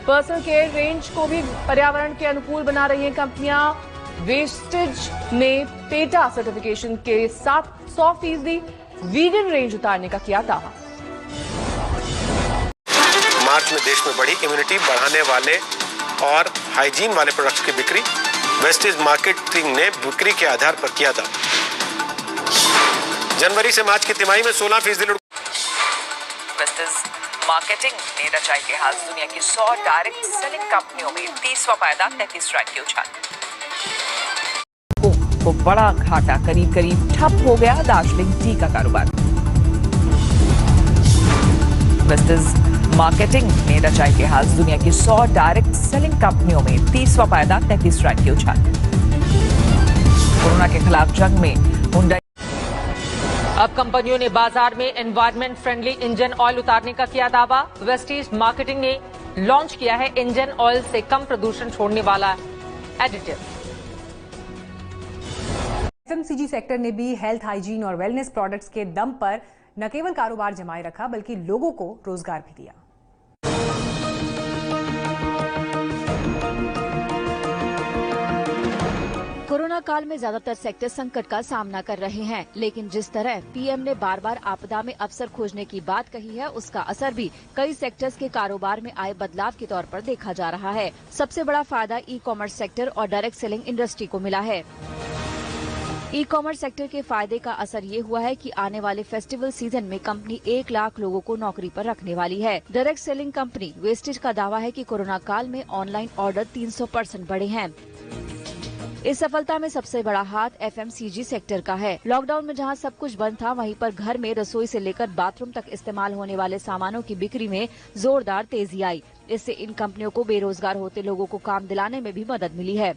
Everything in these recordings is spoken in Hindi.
पर्सनल केयर रेंज को भी पर्यावरण के अनुकूल बना रही हैं कंपनियां। वेस्टेज में पेटा सर्टिफिकेशन के साथ 100% वीगन रेंज उतारने का किया दावा। मार्च में देश में बढ़ी इम्यूनिटी बढ़ाने वाले और हाइजीन वाले प्रोडक्ट्स की बिक्री। वेस्टेज मार्केटिंग ने बिक्री के आधार पर किया था। जनवरी से मार्च की तिमाही में 16% वेस्टेज मार्केटिंग ने रचाई के हाल दुनिया की 100 डायरेक्ट सेलिंग कंपनियों में 30वां पायदान 33 रैंक की उछाल। को बड़ा घाटा, करीब ठप हो गया दार्जिलिंग टी का कारोबार। वेस्टेज मार्केटिंग ने रचाई के हाल दुनिया की 100 डायरेक्ट सेलिंग कंपनियों में 30वां पायदान 33 रैंक की उछाल। कोरोना के खिलाफ जंग में हुंडई। अब कंपनियों ने बाजार में एनवायरमेंट फ्रेंडली इंजन ऑयल उतारने का किया दावा। वेस्टेज मार्केटिंग ने लॉन्च किया है इंजन ऑयल से कम प्रदूषण छोड़ने वाला एडिटिव। एफएमसीजी सेक्टर ने भी हेल्थ, हाइजीन और वेलनेस प्रोडक्ट्स के दम पर न केवल कारोबार जमाए रखा बल्कि लोगों को रोजगार भी दिया। कोरोना काल में ज्यादातर सेक्टर संकट का सामना कर रहे हैं, लेकिन जिस तरह पीएम ने बार बार आपदा में अवसर खोजने की बात कही है, उसका असर भी कई सेक्टर्स के कारोबार में आए बदलाव के तौर पर देखा जा रहा है। सबसे बड़ा फायदा ई कॉमर्स सेक्टर और डायरेक्ट सेलिंग इंडस्ट्री को मिला है। ई कॉमर्स सेक्टर के फायदे का असर ये हुआ है कि आने वाले फेस्टिवल सीजन में कंपनी 1 लाख लोगों को नौकरी पर रखने वाली है। डायरेक्ट सेलिंग कंपनी वेस्टेज का दावा है कि कोरोना काल में ऑनलाइन ऑर्डर 300% बढ़े हैं। इस सफलता में सबसे बड़ा हाथ एफएमसीजी सेक्टर का है। लॉकडाउन में जहां सब कुछ बंद था, वहीं पर घर में रसोई से लेकर बाथरूम तक इस्तेमाल होने वाले सामानों की बिक्री में जोरदार तेजी आई। इससे इन कंपनियों को बेरोजगार होते लोगों को काम दिलाने में भी मदद मिली है।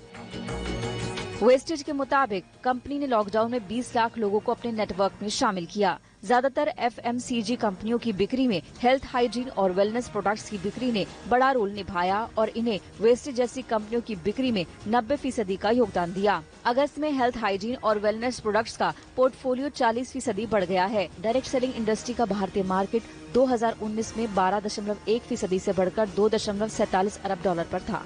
वेस्टेज के मुताबिक कंपनी ने लॉकडाउन में 20 लाख लोगों को अपने नेटवर्क में शामिल किया। ज्यादातर एफएमसीजी कंपनियों की बिक्री में हेल्थ, हाइजीन और वेलनेस प्रोडक्ट्स की बिक्री ने बड़ा रोल निभाया और इन्हें वेस्टेज जैसी कंपनियों की बिक्री में 90% का योगदान दिया। अगस्त में हेल्थ, हाइजीन और वेलनेस प्रोडक्ट्स का पोर्टफोलियो 40% बढ़ गया है। डायरेक्ट सेलिंग इंडस्ट्री का भारतीय मार्केट 2019 में 12.1% से बढ़कर $2.47 अरब पर था।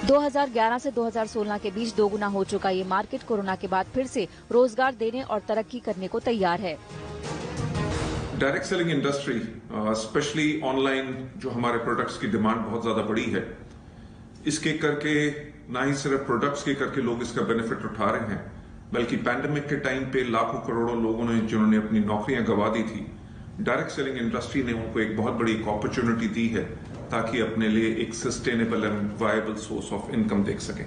2011 से 2016 के बीच दोगुना हो चुका ये मार्केट कोरोना के बाद फिर से रोजगार देने और तरक्की करने को तैयार है। Direct selling industry specially online जो हमारे प्रोडक्ट्स की डिमांड बहुत ज्यादा बढ़ी है, इसके करके ना ही सिर्फ प्रोडक्ट्स के करके लोग इसका बेनिफिट उठा रहे हैं, बल्कि पैंडेमिक के टाइम पे लाखों करोड़ों लोगों ने जिन्होंने अपनी नौकरियां गंवा दी थी, डायरेक्ट सेलिंग इंडस्ट्री ने उनको एक बहुत बड़ी अपॉर्चुनिटी दी है ताकि अपने लिए एक sustainable and viable source of income देख सकें।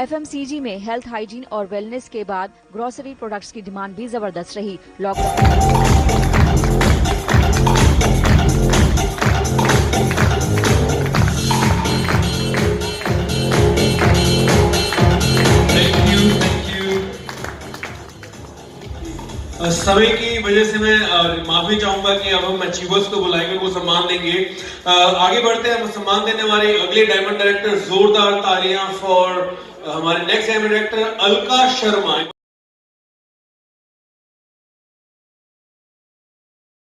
एफएमसीजी में हेल्थ, हाइजीन और वेलनेस के बाद ग्रोसरी प्रोडक्ट्स की डिमांड भी जबरदस्त रही। समय की वजह से मैं माफी चाहूंगा कि अब हम अचीवर्स को बुलाएंगे, वो सम्मान देंगे। आगे बढ़ते हैं, हम सम्मान देने वाले अगले डायमंड डायरेक्टर। जोरदार तालियां फॉर हमारे next diamond director Alka Sharma.